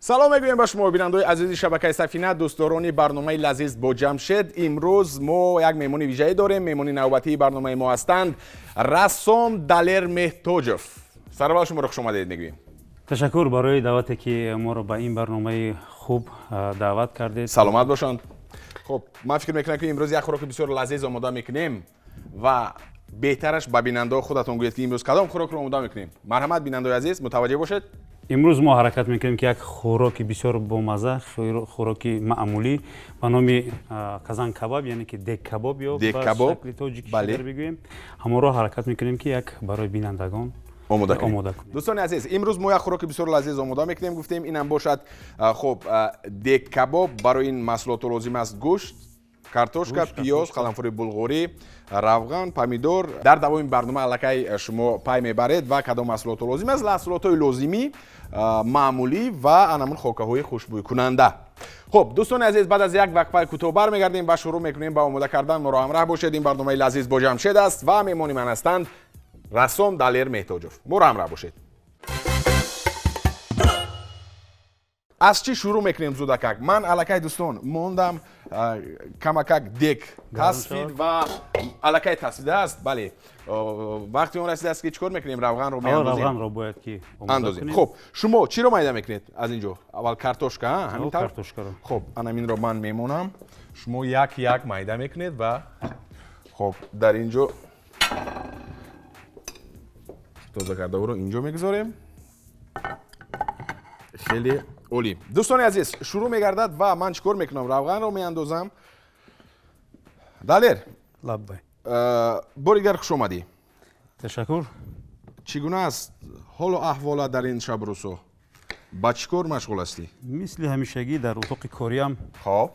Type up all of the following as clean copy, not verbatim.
سلام میگویم به شما بینندگان عزیز شبکه سفینه، دوستداران برنامه لذیذ با جمشید. امروز ما یک مهمون ویژه‌ای داریم. مهمون نوبتی برنامه ما هستند رسام دلیر مهتوجوف. سلام شما رو خوش آمدید میگویم. تشکر برای دعوتی که ما رو به این برنامه خوب دعوت کردید. سلامت باشند. خب من فکر میکنم که امروز یک خوراک بسیار لذیذ آماده میکنیم و بهترش به بیننده خودتون گویید که امروز کدام خوراک رو آماده میکنیم. مرحمت بیننده عزیز متوجه باشید. امروز ما حرکت میکنیم که یک خوراک بسیار بامزه، خوراک معمولی به نام کازان کباب، یعنی که دک کباب یا به شکل تاجیکی بگوییم. همراه حرکت میکنیم که یک برای بینندگان آماده کنیم. دوستان عزیز، امروز ما یک خوراک بسیار لذیذ آماده میکنیم. گفتیم اینم باشد. خب دک کباب، برای این محصولات لازم است گوشت، کارتوشکا، پیاز، قرنفل بلغاری، روغن، پامیدور. در دوام این برنامه الکی شما پای میبرید و کدام محصولات لازم است. محصولات لازمی معمولی و انمون خاکه‌های خوشبوی کننده. خب دوستان عزیز، بعد از یک وقفه کوتاه برمیگردیم و شروع میکنیم با آماده کردن. ما را همراه باشید. این برنامه لذیذ با جمشید است و مهمانی من هستند رسام دلیر مهتوجوف. ما را همراه باشید. از چی شروع میکنیم زودکک؟ من الکی دوستان موندم کمکک دک تصفید و الکی تصفیده است. بله وقتی اون رسیده است که چیکار میکنیم؟ روغن رو میاندازیم. روغن رو باید که اندازیم. خب شما چی رو میده میکنید از اینجا؟ اول کارتوشکا، همین طور. کارتوشکا رو. خب این رو من میمونم. شما یک میده میکنید و خب در اینجا تازه کرده رو اینجا میگذاریم. خیلی عالی. دوستان عزیز شروع میگردد و من چیکار میکنم؟ روغن رو میاندازم. دلیر لبای بوریگر خوش اومدی. تشکر. چگونه است حال و احوالت در این شب روزها؟ با چیکار مشغول هستی؟ مثل همیشگی در اتاق کاریم خب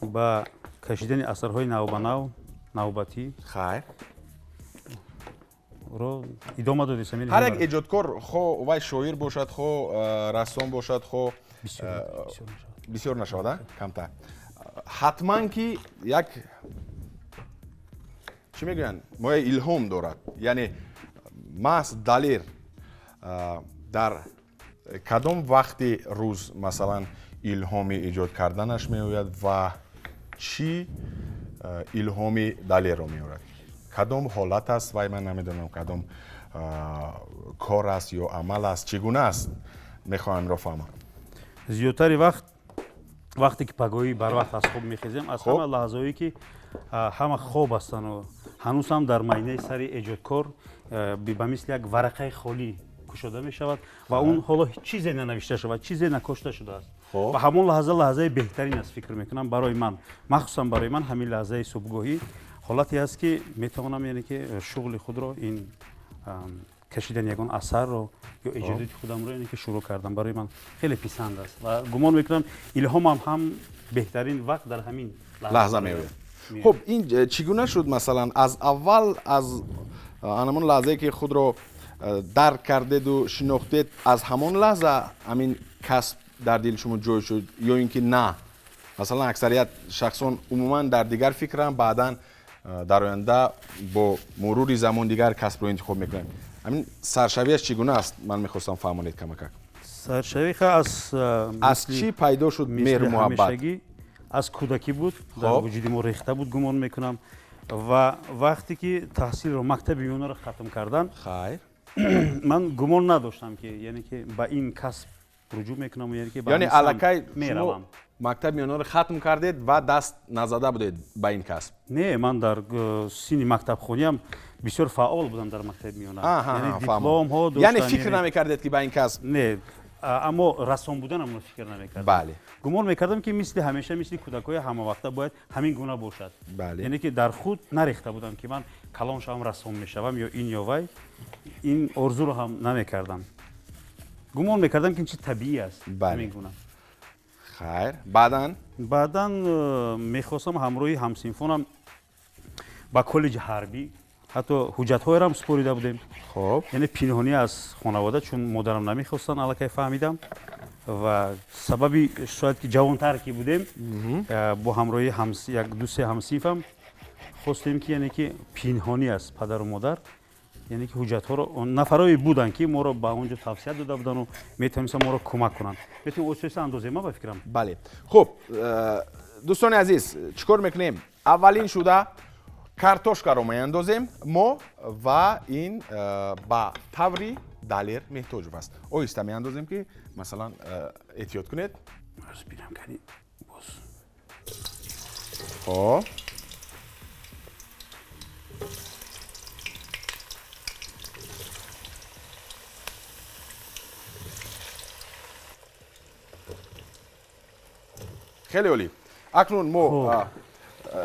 با کشیدن اثرهای نو به نو نوبتی خیر رو ادامه دادیم. هر یک ایجادکار خو وای شاعر باشد، خو رسام باشد، خو بسیار نشود کمتر. حتما که یک چی میگن ما الهام دارد. یعنی محض دلیر در کدام وقتی روز مثلا الهامی ایجاد کردنش میآید و چی الهامی دلیر رو میآورد؟ کدام حالت است و من نمیدونم کدام کار است یا عمل است، چگونه است میخوایم را فهمم. زیادتر وقتی که پگاهی بر وقت از خواب میخیزیم، از همه لحظه‌ای که همه خواب هستن و هنوز هم در معینه سر ایجادکار به مثل یک ورقه خالی کشیده می شود و اون حالا چیزی ننوشته شود، چیزی نکشته شده است. و همون لحظه بهترین است فکر میکنم برای من، مخصوصا برای من همین لحظه صبحگاهی حالتی است که میتوانم یعنی که شغل خود رو این کشیدن یگان اثر رو یا ایجادات خودم رو یعنی که شروع کردم برای من خیلی پسند است و گمان میکنم الهام هم بهترین وقت در همین لحظه میاد. خب این چگونه شد مثلا از اول از همون لحظه که خود رو درک کردید و شناختید از همون لحظه همین کسب در دل شما جای شد یا اینکه نه مثلا اکثریت شخصان عموما در دیگر فکرن بعداً در آینده با مرور زمان دیگر کسب رو انتخاب میکنن؟ همین سرشویش چگونه است؟ من میخواستم فهمونید کمک. سرشوی از چی پیدا شد مهر محبت؟ از کودکی بود، در وجود ما ریخته بود گمان میکنم و وقتی که تحصیل رو مکتب میانه رو ختم کردن خیر من گمان نداشتم که یعنی که با این کسب رجوع میکنم یعنی الکی شما مکتب میانه رو ختم کردید و دست نزده بودید با این کسب؟ نه، من در سین مکتب خونیم بسیار فعال بودم در مکتب میانه. یعنی دیپلم ها داشتم. یعنی فکر نمیکردید که با این کسب؟ نه، اما رسام بودنم رو فکر نمیکردم. بله. گمان میکردم که مثل همیشه مثل کودکای همه وقته باید همین گونه باشد. بله. یعنی که در خود نریخته بودم که من کلان شوم رسام میشوم یا این یا وی. این آرزو رو هم نمیکردم. گمان میکردم که این چیز طبیعی است. همین گونه. خیر بعداً میخواستم همراه همسینفونم با کالج حربی حتی حجت‌های را هم سپریده بودیم. خب یعنی پنهانی از خانواده چون مادرم نمیخواستن الکی فهمیدم و سببی شاید که جوان‌تر که بودیم با همراهی یک دوست همسیفم خواستیم که یعنی که پنهانی از پدر و مادر яъне ки ҳуҷҷатҳоро нафарои буданд ки моро ба онҷо тавсия дода будану метавонистанд моро кӯмак кунанд. Метавонем осоиста андозем ба фикрам. бале хуб дӯстони азиз чӣ кор мекунем? аввалин шуда картошкаро меандозем мо ва ин ба таври далер меҳтоҷ аст. Оҳиста меандозем ки масалан эҳтиёт кунед. хоб хеле олӣ. Акнун мо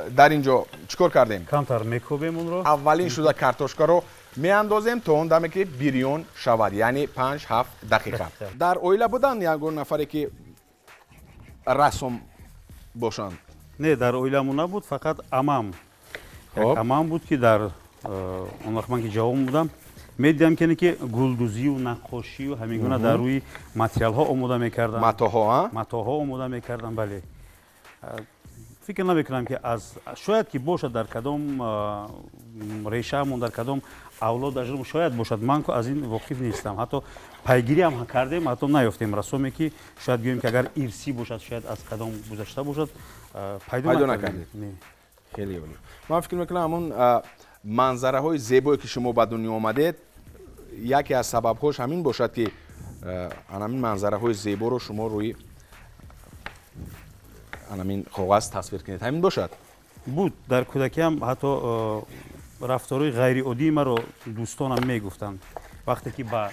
дар ин ҷо чӣ кор кардем? камтар мекӯбем онро. аввалин шуда картошкаро меандозем то он даме ки бирён шавад, яъне 5-7 дақиқа. дар оила буданд ягон нафаре ки рассом бошанд? Не, дар оиламон набуд, фақат амам. Амам буд ки дар он вақт ман ки ҷавон будам медидам ки гулдузию наққошию ҳамин гуна дар рӯи материалҳо омода мекардам. матоҳо омода мекардам. бале фикр намекунам ки шояд ки бошад дар кадом решаамон дар кадом авлод ажрум шояд бошад. ман аз ин воқиф нестам. ҳатто пайгириам кардем, ҳатто наёфтем рассоме ки шояд гӯем ки агар ирсӣ бошад, шояд аз кадом гузашта бошад, пайдо накардем. хеле олӣ. ман фикр мекунам ҳамун манзараҳои зебое ки шумо ба дунё омадед, яке аз сабабҳош ҳамин бошад ки ҳамин манзараҳои зеборо шумо рӯи ҳамин коғаз тасвир кунед. ҳамин бошад? буд. дар кӯдакиам ҳатто рафторои ғайриоддии маро дӯстонам мегуфтанд. вақте ки ба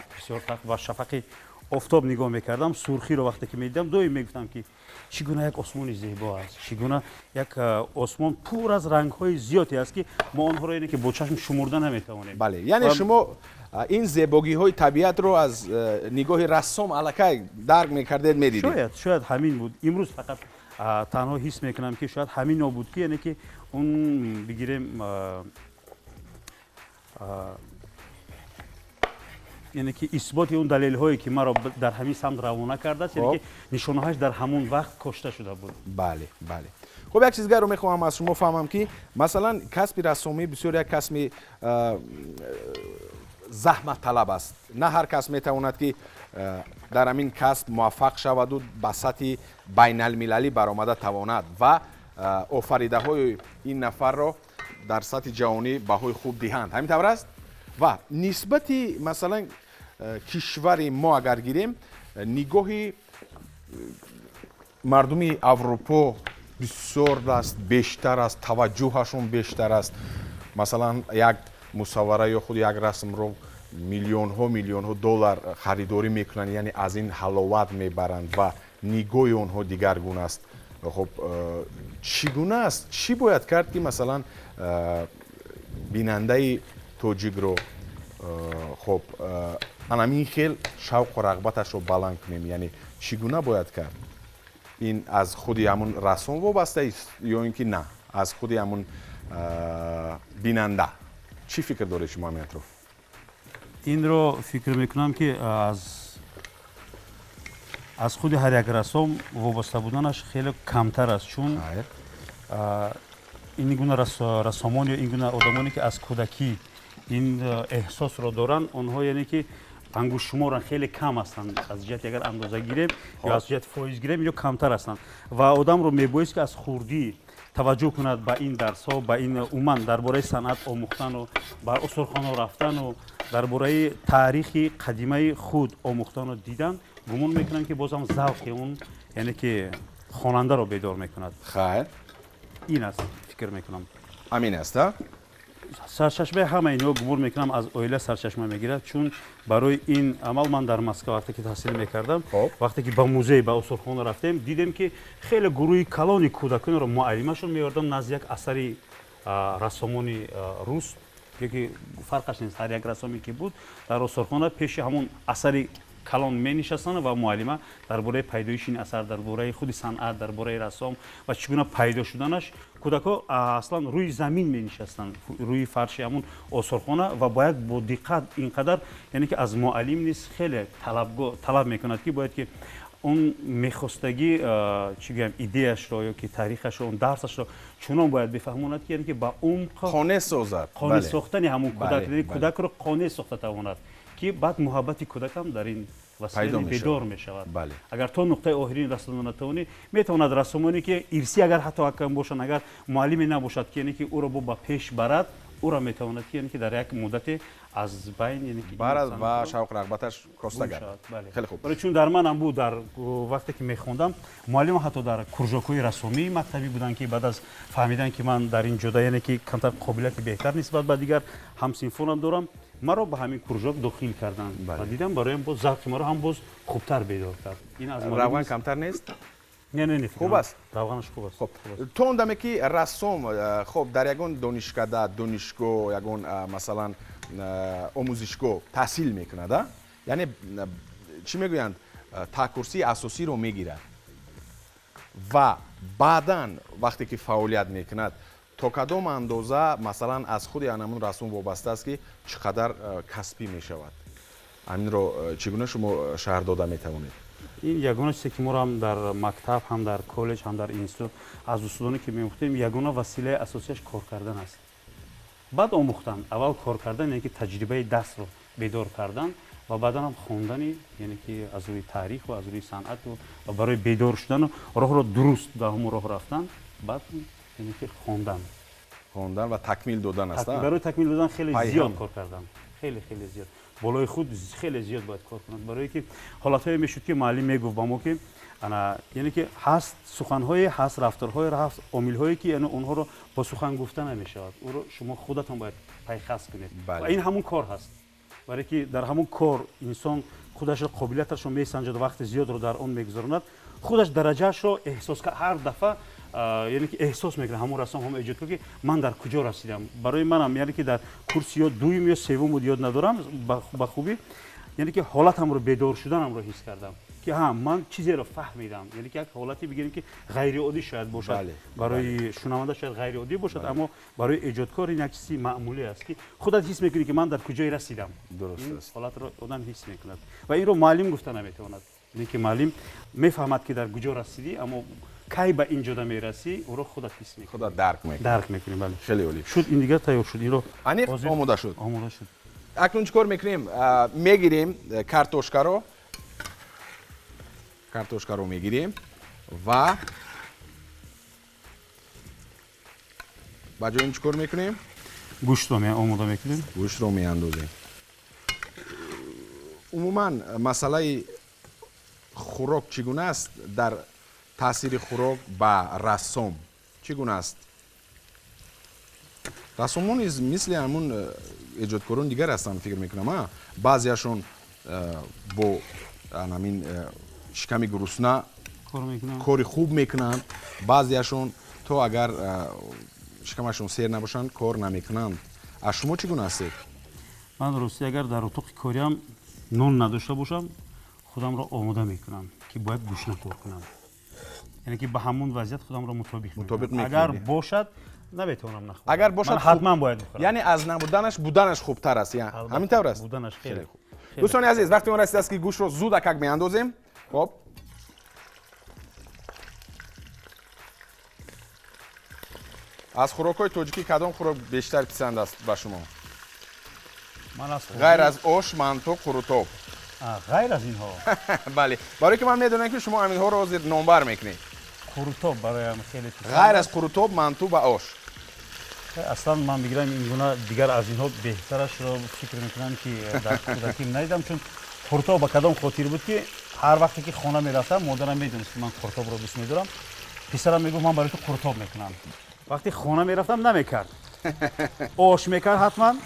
шафақи офтоб нигоҳ мекардам, сурхиро вақте ки медидам, доим мегуфтам ки чӣ гуна як осмони зебо аст, чӣ гуна як осмон пур аз рангҳои зиёде аст ки мо онҳоро яъне ки бо чашм шумурда наметавонем. бале яъне шумо ин зебогиҳои табиатро аз нигоҳи рассом аллакай дарк мекардед, медидед? шояд ҳамин буд. имрӯз фақат танҳо ҳис мекунам ки шояд ҳамино буд ки яъне ки он бигирем яъне ки исботи он далелҳое ки маро дар ҳамин самт равона кардааст, яъне ки нишонаҳояш дар ҳамон вақт кошта шуда буд. бале. хуб як чиз дигаро мехоҳам аз шумо фаҳмам ки масалан касби рассомӣ бисёр як касби заҳматталаб аст. на ҳар кас метавонад ки дар ҳамин касб муваффақ шаваду ба сатҳи байналмилалӣ баромада тавонад ва офаридаҳои ин нафарро дар сатҳи ҷаҳонӣ баҳои хуб диҳанд. ҳамин тавр аст? ва нисбати масалан кишвари мо агар гирем, нигоҳи мардуми Аврупо бисёр аст, бештар аст, таваҷҷӯҳашон бештар аст. масалан як мусаввара ё худ як расмро миллионҳо доллар харидорӣ мекунанд, яъне аз ин ҳаловат мебаранд ва нигоҳи онҳо дигар гуна аст. хуб чӣ гуна аст? чӣ бояд кард ки масалан бинандаи тоҷикро хуб анамин хел шавқу рағбаташро баланд кунем, яъне чӣ гуна бояд кард? ин аз худи ҳамун рассом вобастаист ё ин ки на аз худи ҳамун бинанда? чӣ фикр доред шумо ҳамин атроф? инро фикр мекунам ки аз худи ҳар як рассом вобаста буданаш хеле камтар аст, чун ин гуна рассомон ё ин гуна одамоне ки аз кӯдакӣ ин эҳсосро доранд, онҳо яъне ки ангушшуморан хеле кам ҳастанд. аз ҷиҳати агар андоза гирем ё аз ҷиҳати фоиз гирем ё камтар ҳастанд ва одамро мебоист ки аз хурдӣ таваҷҷӯҳ кунад ба ин дарсҳо, ба ин умуман дар бораи санъат омӯхтану ба осорхонаҳо рафтану дар бораи таърихи қадимаи худ омӯхтану дидан, гумон мекунам ки бозам завқи он яъне ки хонандаро бедор мекунад. хайр, ин аст фикр мекунам. амин аст. сарчашмаи ҳамаи инҳо гумон мекунам аз оила сарчашма мегирад, чун барои ин амал ман дар Москва вақте ки таҳсил мекардам, вақте ки ба музей ба осорхона рафтем, дидем ки хеле гурӯҳи калони кӯдаконро муаллимашон меордам назди як асари рассомони рус, яке фарқаш нест. ҳар як рассоме ки буд дар осорхона пеши ҳамон асари калон менишастанд ва муаллима дар бораи пайдоиши ин асар, дар бораи худи санъат, дар бораи рассом ва чӣ гуна пайдо шуданаш кӯдакҳо аслан рӯи замин менишастанд, рӯи фарши ҳамун осорхона ва бояд бо диққат инқадар, яъне ки аз муаллим низ хеле талаб мекунад ки бояд ки он мехостагӣ чӣ гӯям идеяшро ё ки таърихашро он дарсашро чунон бояд бифаҳмонад ки яъне ки ба умқ қонеъ созад, қонеъ сохтани ҳамун кӯдак, кӯдакро қонеъ сохта тавонад ки баъд муҳаббати кӯдакам дар ин василаи бедор мешавад. Агар то нуқтаи охирин расода натавонӣ, метавонад рассомоне ки ирсӣ агар ҳатто акам бошанд, агар муаллиме набошад ки яъне ки ӯро ба пеш барад, ӯро метавонад ки яъне ки дар як муддате аз байн яъне ки барад ва шавқ рағбаташ коста гардад. Хеле хуб. Барои чун дар манам буд, дар вақте ки мехондам, муаллимам ҳатто дар кружокҳои расомии мактабӣ буданд ки баъд аз фаҳмидан ки ман дар ин ҷода яъне ки камтар қобилияти беҳтар нисбат ба дигар ҳамсинфонам дорам, маро ба ҳамин кружок дохил карданд ва дидам бароям боз завқи маро ҳам боз хубтар бедор кард. Ин аз равған камтар нест? Не, хуб аст. равғанаш хуб аст. То ондаме ки рассом хоб дар ягон донишкада, донишгоҳ, ягон масалан омӯзишгоҳ таҳсил мекунад, яъне чӣ мегӯянд, таҳкурсии асосиро мегирад ва баъдан вақте ки фаъолият мекунад, то кадом андоза масалан аз худи анамун расм вобаста аст ки чӣ қадар касбӣ мешавад? Аминро чӣ гуна шумо шаҳр дода метавонед? ин ягона чизе ки моро ҳам дар мактаб, ҳам дар коллеҷ, ҳам дар институт аз устодоне ки меомӯхтем, ягона василаи асосияш кор кардан аст. баъд омӯхтан, аввал кор кардан, яъне ки таҷрибаи дастро бедор кардан ва баъдан ҳам хондани, яъне ки аз рӯи таърих ва аз рӯи санъат ва барои бедор шудану роҳро дуруст дар ҳамун роҳ рафтан, баъд яъне ки хондан ва такмил додан аст. барои такмил додан хеле зиёд кор кардан, хеле зиёд, болои худ хеле зиёд бояд кор кунад. барое ки ҳолатҳое мешуд ки муаллим мегуфт ба мо ки яъне ки ҳаст суханҳое, ҳаст рафторҳое, ҳаст омилҳое ки яъне онҳоро бо сухан гуфта намешавад, ӯро шумо худатон бояд пайхас кунед ва ин ҳамун кор ҳаст. барое ки дар ҳамун кор инсон худашро қобилияташро месанҷад, вақти зиёдро дар он мегузаронад, худаш дараҷаашро эҳсос кард, ҳар дафъа яъне ки эҳсос мекунад ҳамун рассом, ҳамун эҷодкор ки ман дар куҷо расидам. барои манам яъне ки дар курси ё дуюм ё севум буд, ёд надорам ба хубӣ, яъне ки ҳолатамро бедор шуданамро ҳис кардам ки ман чизеро фаҳмидам, яъне ки як ҳолате бигирем ки ғайриоддӣ шояд бошад, барои шунаванда шояд ғайриоддӣ бошад, аммо барои эҷодкор ин як чизи маъмулӣ аст ки худат ҳис мекунӣ ки ман дар куҷое расидам. дуруст аст. ҳолатро одам ҳис мекунад ва инро муаллим гуфта наметавонад. яъне ки муаллим мефаҳмад ки дар куҷо расидӣ, аммо кай ба ин ҷода мерасӣ, ӯро худат ҳис мекунӣ, худат дарк мекунӣ. бале. Хеле олӣ. шуд, ин дигар тайёр шуд. инро аниф омода шуд. омода шуд. акнун чӣ кор мекунем? Мегирем картошкаро мегирем ва ба ҷои ин чӣ кор мекунем? гӯштро омода мекунем. гӯштро меандозем. умуман масъалаи хӯрок чӣ гуна аст? дар таъсири хӯрок ба рассом чӣ гуна аст? рассомон низ мисли ҳамун эҷодкорон дигар ҳастанд, фикр мекунам. баъзеашон бо ҳамин шиками гурусна кори хуб мекунанд, баъзеашон то агар шикамашон сер набошанд кор намекунанд. аз шумо чӣ гуна ҳастед? ман рости агар дар отоқи кориам нон надошта бошам, худамро омода мекунам ки бояд гӯшна кор кунам, яъне ки ба ҳамун вазъият худамро мутобиқ мекунам. агар бошад наметавонам нахӯрам, агар бошад ҳатман бояд бихӯрам. яъне аз набуданаш буданаш хубтар аст. ҳамин тавр аст. буданаш хеле хуб. дӯстони азиз, вақти он расидааст ки гӯштро зуд акак меандозем. хоб аз хӯрокҳои тоҷикӣ кадом хӯрок бештар писанд аст ба шумо? ғайр аз ош, манту, қурутоб. ғайр аз инҳо? бале, барое ки ман медонам ки шумо аминҳоро ҳозир номбар мекунед. қурутоб бароям хеле писанд. ғайр аз қурутоб, манту ва ош. аслан ман бигирам ин гуна дигар аз инҳо беҳтарашро фикр мекунам ки дар кӯдаким надидам, чун қурутоб ба кадом хотир буд ки ҳар вақте ки хона мерафтам, модарам медонист ки ман қурутобро дӯст медорам. писарам мегуфт ман барои ту қурутоб мекунам. вақте хона мерафтам намекард, ош мекард ҳатман.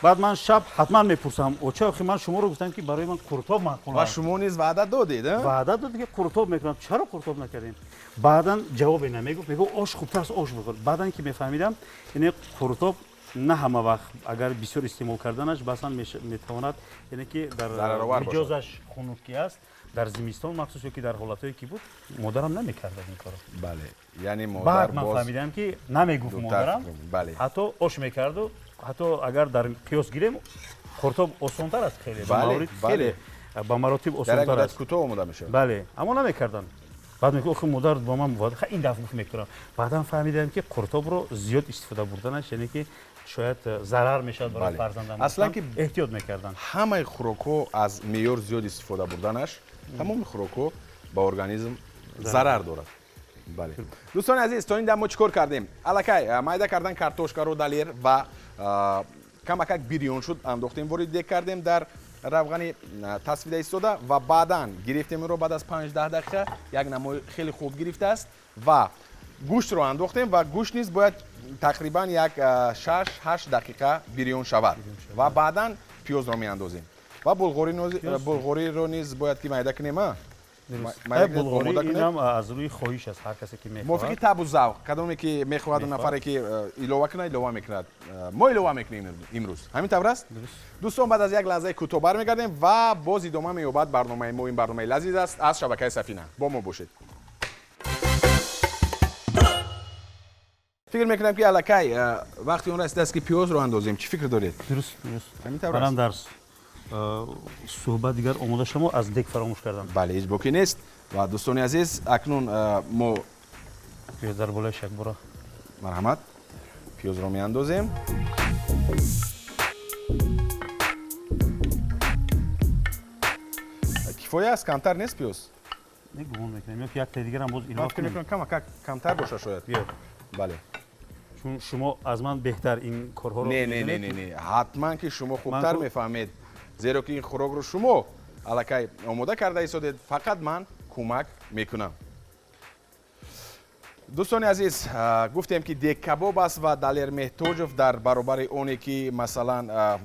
баъд ман шаб ҳатман мепурсам, оча охи ман шуморо гуфтам ки барои ман қурутоб мақулам. ва шумо низ ваъда додед? ваъда дод ки қурутоб мекунам. чаро қурутоб накардем? баъдан ҷавобе намегуфт, мегуфт ош хубтар аст, ош бихӯр. баъдан ки мефаҳмидам, яъне қурутоб نه همه وقت اگر بسیار استعمال کردنش بسان میتواند یعنی که در مجازش خنکی است در زمستان مخصوص یا که در حالتایی که بود مادرم نمیکرد این کارو. بله یعنی مادر بعد من فهمیدم که نمیگفت مادرم بله حتی آش میکرد و حتی اگر در قیاس گیریم خورتاب آسان‌تر است خیلی بله خیلی با مراتب آسان‌تر است کوتاه اومده میشه بله اما نمیکردن بعد میگه آخه مادر با من بود این دفعه گفت میکردم بعدم فهمیدم که قرطاب رو زیاد استفاده بردنش یعنی که شاید ضرر میشد برای فرزندم اصلا که احتیاط میکردن همه خوراکو از معیار زیاد استفاده بردنش تمام خوراکو با ارگانیسم ضرر دارد. بله دوستان عزیز تا این دم ما چیکار کردیم الکی مایده کردن کارتوشکا رو دلیر و کمک بیریون شد انداختیم وارد دک کردیم در روغن تصفیه ایستاده و بعداً گرفتیم رو بعد از 5-10 دقیقه یک نمای خیلی خوب گرفته است و گوشت رو انداختیم و گوشت نیز باید تقریبا یک 6-8 دقیقه بیریون شود و بعداً پیاز رو میاندازیم و بلغوری رو نیز باید که میده کنیم بلغوری اینم از روی خواهش است هر کسی که میخواد موافقی تاب و ذوق کدومی که میخواد و نفری که ایلوه کنه ایلوه میکند ما ایلوه میکنیم امروز همین طور است دوستان بعد از یک لحظه کوتاه برمیگردیم و باز ادامه مییابد برنامه ما این برنامه لذیذ است از شبکه سفینه با ما باشید فکر میکنم که الکی وقتی اون رسیده است که پیاز رو اندازیم چی فکر دارید درست همین طور است درس صحبت دیگر آماده شما از دک فراموش کردم بله هیچ باکی نیست و دوستان عزیز اکنون ما پیاز در بالای شکبرا مرحمت پیاز رو میاندازیم کفایه است کمتر نیست پیاز نگمان میکنم یک تا دیگر هم باز اینا کنیم کمتر باشه شاید بله چون شما از من بهتر این کارها رو نه حتما که شما خوبتر میفهمید زیرا که این خوراک رو شما الکی آماده کرده ایستادید فقط من کمک میکنم دوستان عزیز گفتیم که دک کباب است و دلیر محتاج در برابر اونی که مثلا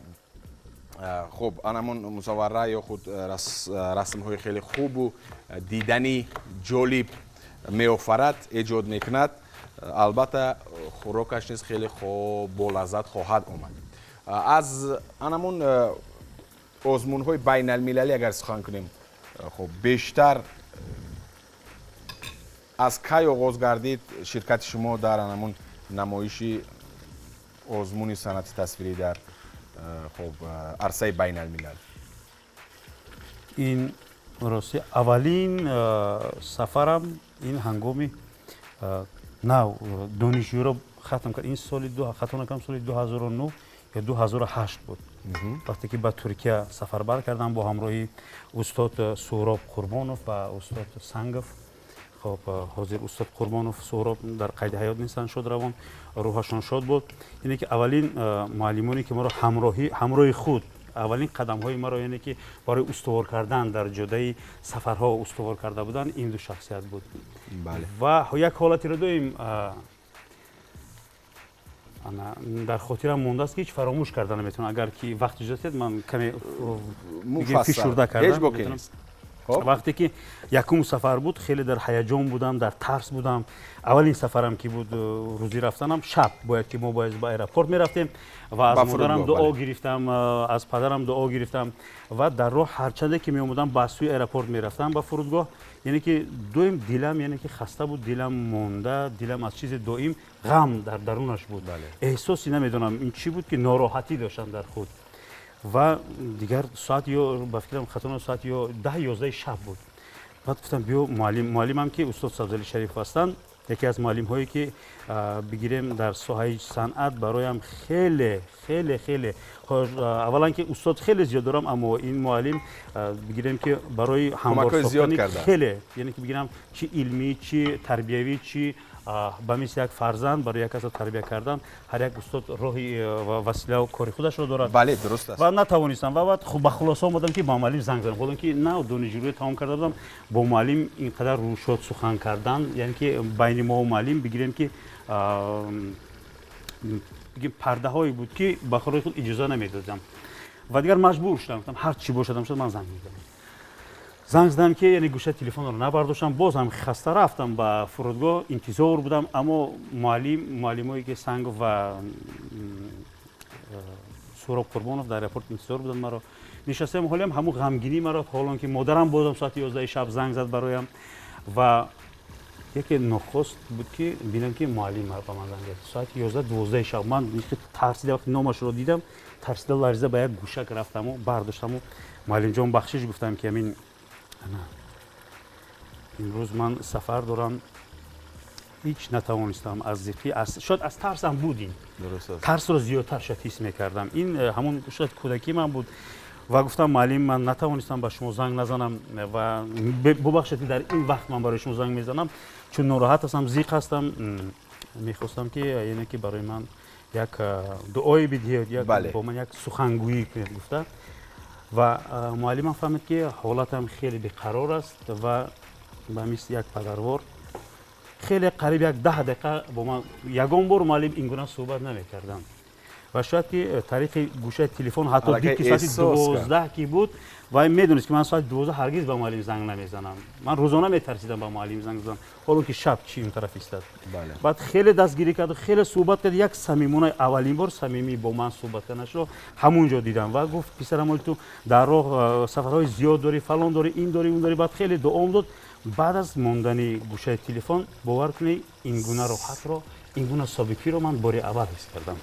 خب انمون مصوره یا خود رسم های خیلی خوب و دیدنی جالب میآفرد ایجاد میکند البته خوراکش نیز خیلی خوب با لذت خواهد آمد از انمون آزمون های بین المللی اگر سخن کنیم خب بیشتر از کی آغاز گردید شرکت شما در انمون نمایشی آزمون صنعت تصویری در خب عرصه بین الملل این راستی اولین سفرم این هنگامی نو دانشجو رو ختم کرد این سال ختم کردم سال 2009 یا 2008 بود وقتی که به ترکیه سفر بر کردم با همراهی استاد سهراب قربانوف و استاد سنگف خب حاضر استاد قربانوف سهراب در قید حیات نیستن شد روان روحشان شاد بود اینه که اولین معلمانی که ما رو همراه خود اولین قدم های ما رو یعنی که برای استوار کردن در جدای سفرها استوار کرده بودن این دو شخصیت بود بله و یک حالتی رو داریم در خاطرم مونده است که هیچ فراموش کردن نمیتونم اگر که وقت اجازه بدید من کمی فشرده کردم وقتی که یکم سفر بود خیلی در هیجان بودم در ترس بودم اولین سفرم که بود روزی رفتنم شب باید که ما باید با ایرپورت میرفتیم و از مادرم دعا گرفتم از پدرم دعا گرفتم و در راه هر چنده که می اومدم با سوی ایرپورت میرفتم با فرودگاه یعنی که دویم دیلم یعنی که خسته بود دیلم مونده دیلم از چیز دویم غم در درونش بود احساسی نمیدونم این چی بود که ناراحتی داشتم در خود و دیگر ساعت یا با فکرم خطرناک ساعت یا 10-11 شب بود بعد گفتم بیا معلمم که استاد سبزعلی شریف هستند یکی از معلم هایی که بگیریم در ساحه صنعت برایم خیلی خیلی خیلی اولا که استاد خیلی زیاد دارم اما این معلم بگیریم که برای هموار ساختن خیلی یعنی که بگیرم چی علمی چی تربیوی چی با مثل یک فرزند برای یک کس تربیت کردن هر یک استاد راهی و وسیله و کاری خودش رو دارد بله درست است و نتوانستم و بعد خب به خلاصه اومدم که با معلم زنگ زدم خودم که نه دانشجویی تمام کرده بودم با معلم اینقدر رو شد سخن کردن یعنی که بین ما و معلم بگیریم که پرده هایی بود که به خاطر خود اجازه نمیدادم و دیگر مجبور شدم هر چی باشدم شد من زنگ زدم که یعنی گوشه تلفن رو نبرداشتم بازم خسته رفتم به فرودگاه انتظار بودم اما معلمایی که سنگ و سهراب قربانов در аэропорт انتظار بودن مرا نشستم حالم همون غمگینی مرا حالان که مادرم بازم ساعت 11 شب زنگ زد برایم و یکی نخست بود که ببینم که معلم مرا به من زنگ زد ساعت 11 12 شب من ترسیدم وقتی نامش رو دیدم ترسیده لرزیده به یک گوشه رفتم و برداشتم و معلم جان بخشش گفتم که همین امروز من سفر دارم هیچ نتوانستم از زیقی شاید از ترسم بودیم ترس رو زیادتر شاید حس میکردم این همون شاید کودکی من بود و گفتم معلم من نتوانستم به شما زنگ نزنم و ببخشید در این وقت من برای شما زنگ میزنم چون ناراحت هستم زیق هستم میخواستم که یعنی که برای من یک دعای بدهید یک با من یک سخنگویی گفته و معلم فهمید که حالتم خیلی بیقرار است و به مثل یک پدروار خیلی قریب یک 10 دقیقه با من یگان بار معلم این گونه صحبت نمی‌کردم و شاید که طریق گوشه تلفن حتی دید که ساعت 12 کی بود و میدونست که من ساعت 12 هرگز به معلم زنگ نمیزنم من روزانه میترسیدم به معلم زنگ بزنم حالا که شب چی اون طرف ایستاد بعد خیلی دستگیری کرد و خیلی صحبت کرد یک صمیمانه اولین بار صمیمی با من صحبت کردنش رو همونجا دیدم و گفت پسرم تو در راه سفرهای زیاد داری فلان داری این داری اون داری بعد خیلی دعام داد بعد از ماندن گوشه تلفن باور کنی این گونه راحت رو این گونه سابقی رو من بار اول حس کردم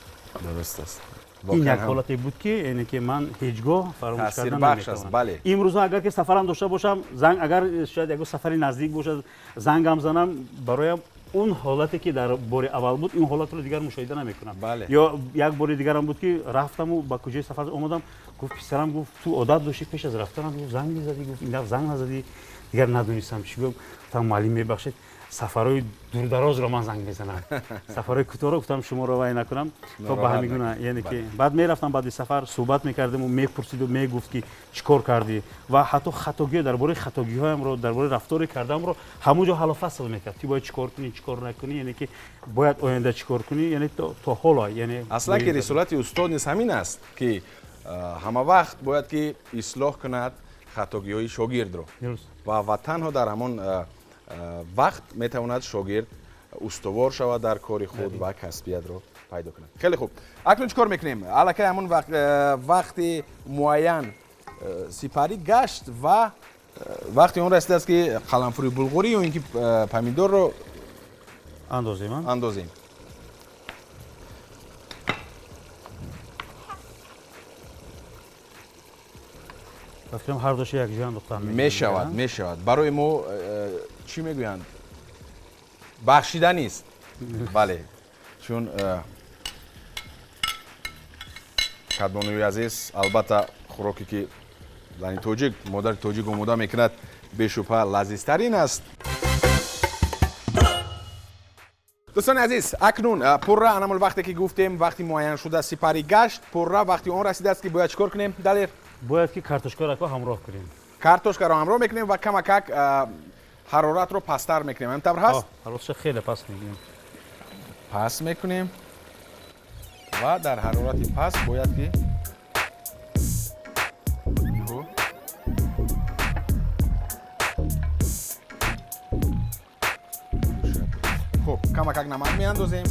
درست است این یک حالتی بود که یعنی که من هیچگاه فراموش کردن نمی‌توانم بله امروز اگر که سفرم داشته باشم زنگ اگر شاید یک سفری نزدیک باشه زنگم زنم برایم اون حالتی که در بار اول بود این حالت رو دیگر مشاهده نمی‌کنم یا یک بار دیگرم بود که رفتم و با کجای سفر اومدم گفت پسرم گفت تو عادت داشتی پیش از رفتنم زنگ می‌زدی گفت این زنگ نزدی دیگر ندونستم چی بگم گفتم معلم میبخشید سفرهای دور دراز رو من زنگ میزنم سفرهای کوتاه رو گفتم شما رو وای نکنم تا به همین گونه یعنی که بعد میرفتم بعد سفر صحبت میکردم و میپرسید و میگفت که چیکار کردی و حتی خطاگی درباره خطاگی هایم رو درباره رفتاری کردم رو همونجا حل و فصل میکرد تو باید چیکار کنی چیکار نکنی یعنی که باید آینده چیکار کنی یعنی تا حالا یعنی اصلا که رسالت استاد نیست همین است که همه وقت باید که اصلاح کند خطاگی های شاگرد رو و تنها در همون وقت میتواند شاگرد استوار شود در کار خود و کسبیت رو پیدا کند خیلی خوب اکنون چیکار میکنیم الکی همون وقتی معین سپاری گشت و وقتی اون رسیده است که قلمفوری بلغوری و اینکه پمیدور رو اندازیم فکرم هر دوش یک جای انداختن میشود برای ما چی میگویند بخشیده نیست بله چون کدبانوی عزیز البته خوراکی که زنی توجیک مادر توجیک آماده میکند بشبه لذیذترین است دوستان عزیز اکنون پرره انمال وقتی که گفتیم وقتی معین شده سپری گشت پرره وقتی اون رسیده است که باید چکار کنیم دلیر باید که کارتوشکا را همراه کنیم کارتوشکا را همراه میکنیم و کمک حرارت رو پستر میکنیم همینطور هست حرارتش خیلی پست میکنیم پس میکنیم و در حرارت پس باید که خب کمک نمک میاندازیم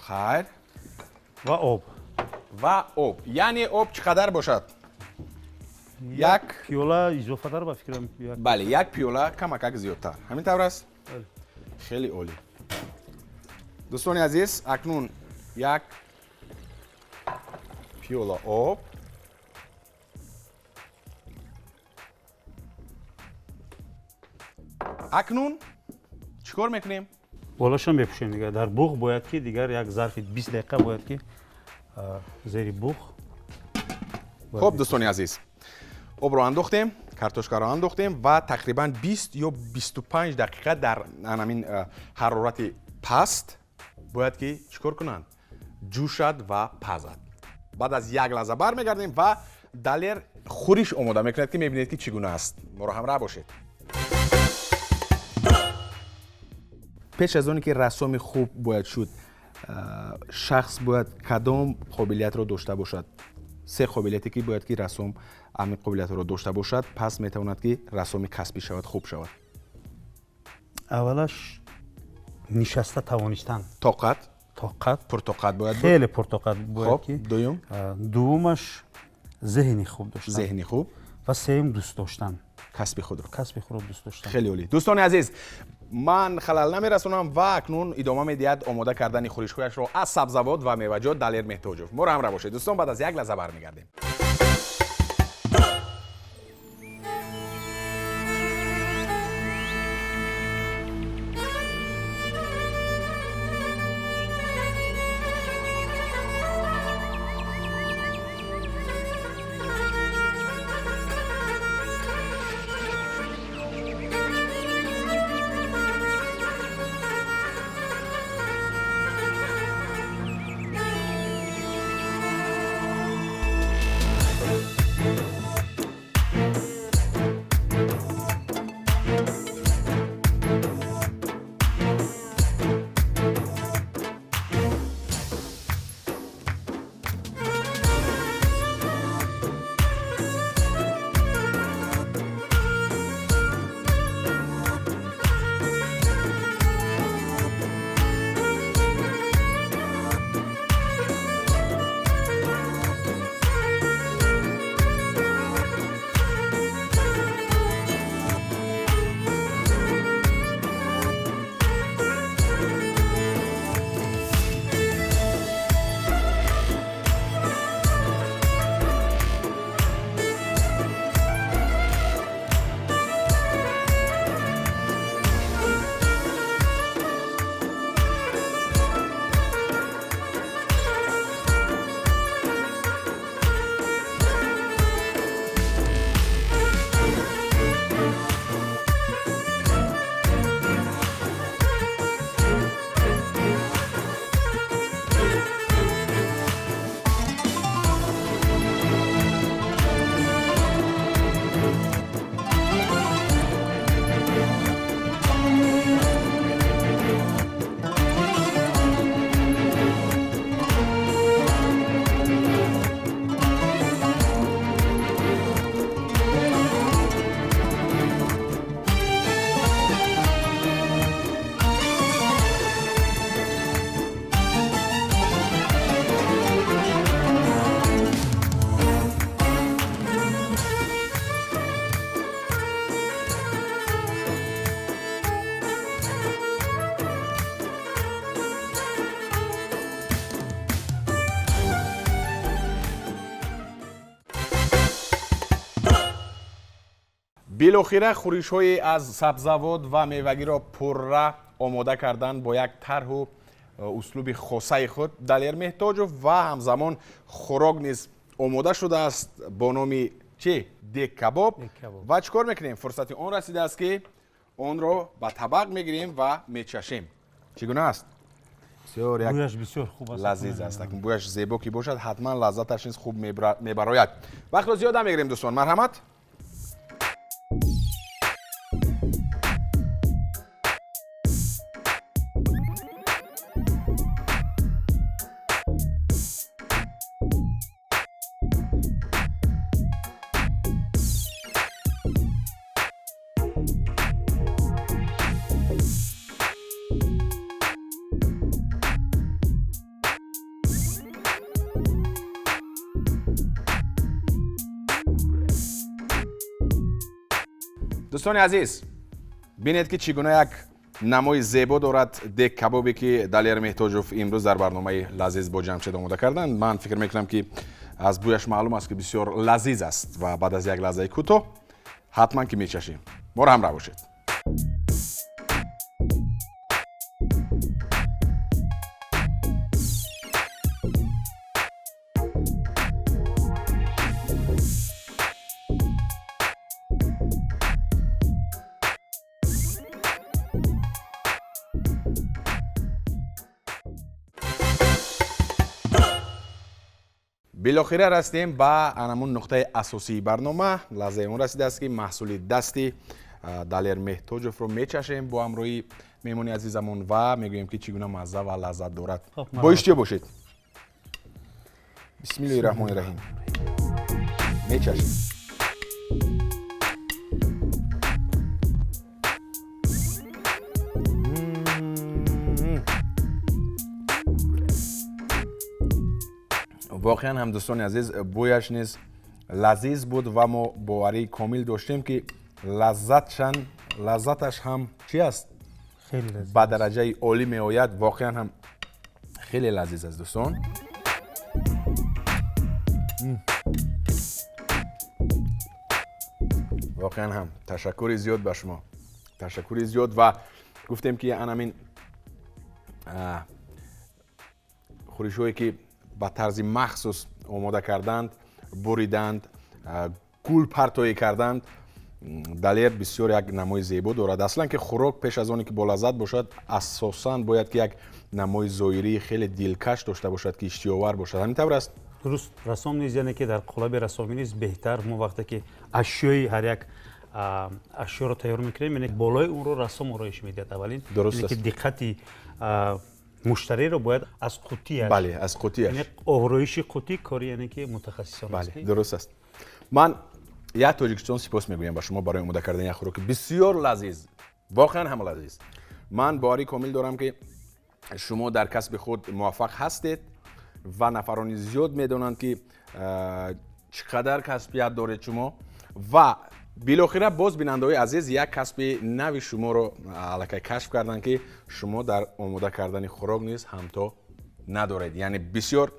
خیر و آب یعنی آب چقدر باشد یک پیوله اضافه داره با فکرم بله یک پیوله کمک زیادتر همین طور است خیلی عالی دوستان عزیز اکنون یک پیوله آب اکنون چیکار میکنیم بالاشم بپوشیم دیگه در بوق باید که دیگر یک ظرف 20 دقیقه باید که زیر بوق خب دوستان عزیز آب رو انداختیم کارتوشکا رو انداختیم و تقریبا 20 یا 25 دقیقه در همین حرارت پست باید که چیکار کنند جوشد و پزد بعد از یک لحظه برمیگردیم و دلیر خورش آماده میکند که میبینید که چگونه است ما رو همراه باشید پیش از اونی که رسام خوب باید شد شخص باید کدام قابلیت رو داشته باشد 3 قابلیتی که باید که رسام همین قابلیت رو داشته باشد پس میتواند که رسام کسبی شود خوب شود اولش نشسته توانستن طاقت طاقت باید بود. خیلی پرطاقت باید خب که دومش ذهنی خوب داشتن ذهنی خوب و سوم دوست داشتن کسب خود رو دوست داشتن. خیلی عالی. دوستان عزیز، من خلل نمیرسونم و اکنون ادامه میدهد آماده کردن خورش‌هایش را از سبزوات و میوه‌جات دلیر مهتاجوف. ما را همراه باشید دوستان، بعد از یک لحظه برمیگردیم. بالاخره خورش‌های از سبزوات و میوگی را پرره آماده کردن با یک طرح و اسلوب خاصه خود دلیر مهتاجوف و همزمان خوراک نیز آماده شده است با نام چه؟ دیگ کباب. و چیکار میکنیم؟ فرصت آن رسیده است که آن را به طبق میگیریم و میچشیم. چگونه است؟ بویش بسیار خوب است. لذیذ است. بویش زیبا که باشد حتما لذتش نیز خوب میبراید. وقت را زیاد نمیگیریم دوستان. مرحمت. دوستان عزیز، بینید که چگونه یک نمای زیبا دارد دیگ کبابی که دلیر مهتاجوف امروز در برنامه لذیذ با جمشید آماده کردن. من فکر میکنم که از بویش معلوم است که بسیار لذیذ است و بعد از یک لحظه کوتاه حتما که میچشیم. ما را همراه باشید. بالاخره رسیدیم به همون نقطه اساسی برنامه. لحظه اون رسیده است که محصول دستی دلیر مهتاجوف رو میچشیم با همراهی میمونی عزیزمون و میگوییم که چگونه مزه و لذت دارد. با اشتیا باشید. بسم الله الرحمن الرحیم. میچشیم. واقعا هم دوستان عزیز بویش نیز لذیذ بود و ما باوری کامل داشتیم که لذتش هم چی است؟ خیلی لذیذ. با درجه عالی می آید. واقعا هم خیلی لذیذ است دوستان. واقعا هم تشکر زیاد به شما، تشکر زیاد. و گفتیم که همین خورش‌هایی که به طرز مخصوص آماده کردند، بریدند، گل پرتایی کردند، دلیر بسیار یک نمای زیبا دارد. اصلا که خوراک پیش از آنی که با لذت باشد اساساً باید که یک نمای ظاهری خیلی دلکش داشته باشد که اشتیاور باشد. همین طور است؟ درست. رسام نیز یعنی که در قالب رسامی نیز بهتر ما وقتی که اشیای هر یک اشیا رو تیار میکنیم یعنی بالای اون رو رسام آرایش میدهد. اولین درست یعنی است. که دقت مشتری رو باید از قوطیش، بله از قوطیش، یعنی آرایش قوطی کاری یعنی که متخصصان است. بله درست است. من یک تاجیکستان سپاس میگویم با شما برای آماده کردن یک خوراک بسیار لذیذ، واقعا هم لذیذ. من باوری کامل دارم که شما در کسب خود موفق هستید و نفرانی زیاد میدونند که چقدر کسبیت دارید شما و بالاخره باز بیننده‌های عزیز یک کسب نوی شما رو الکی کشف کردن که شما در آماده کردن خوراک نیز همتا ندارید، یعنی بسیار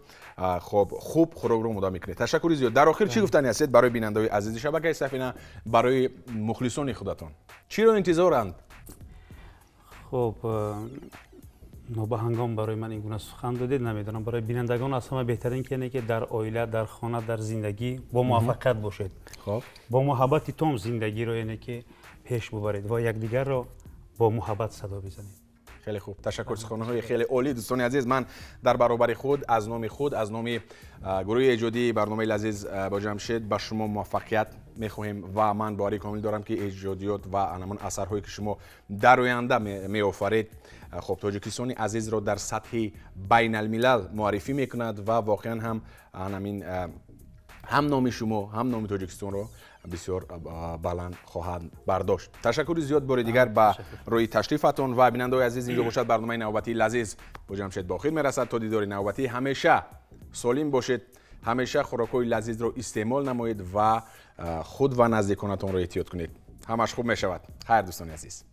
خوب خوراک رو آماده میکنید. تشکر زیاد. در آخر چی گفتنی هستید برای بیننده‌های عزیز شبکه سفینه، برای مخلصان خودتان چی رو انتظارند؟ خب نوبه هنگام برای من این گونه سخن دادید نمیدونم. برای بینندگان از همه بهترین که اینه که در عائله، در خانه، در زندگی با موفقیت باشید. خب با محبت تام زندگی رو اینه که پیش ببرید و یکدیگر رو با محبت صدا بزنید. خیلی خوب. تشکر. سخن‌های خیلی عالی دوستان عزیز. من در برابر خود از نام گروه ایجادی برنامه لذیذ با جمشید به شما موفقیت می‌خواهیم و من باوری کامل دارم که ایجادیات و همون اثرهایی که شما در آینده می‌آفرید خب تاجیکستانی عزیز رو در سطح بین الملل معرفی می‌کند و واقعا هم نام شما هم نام تاجیکستان رو بسیار بلند خواهند برداشت. تشکر زیاد بار دیگر به روی تشریفتون و بیننده‌های عزیز. اینجا باشد برنامه نوبتی لذیذ با جمشید با خیر میرسد. تا دیدار نوبتی همیشه سالم باشید، همیشه خوراک‌های لذیذ رو استعمال نمایید و خود و نزدیکانتون رو احتیاط کنید. همش خوب میشود. خیر دوستان عزیز.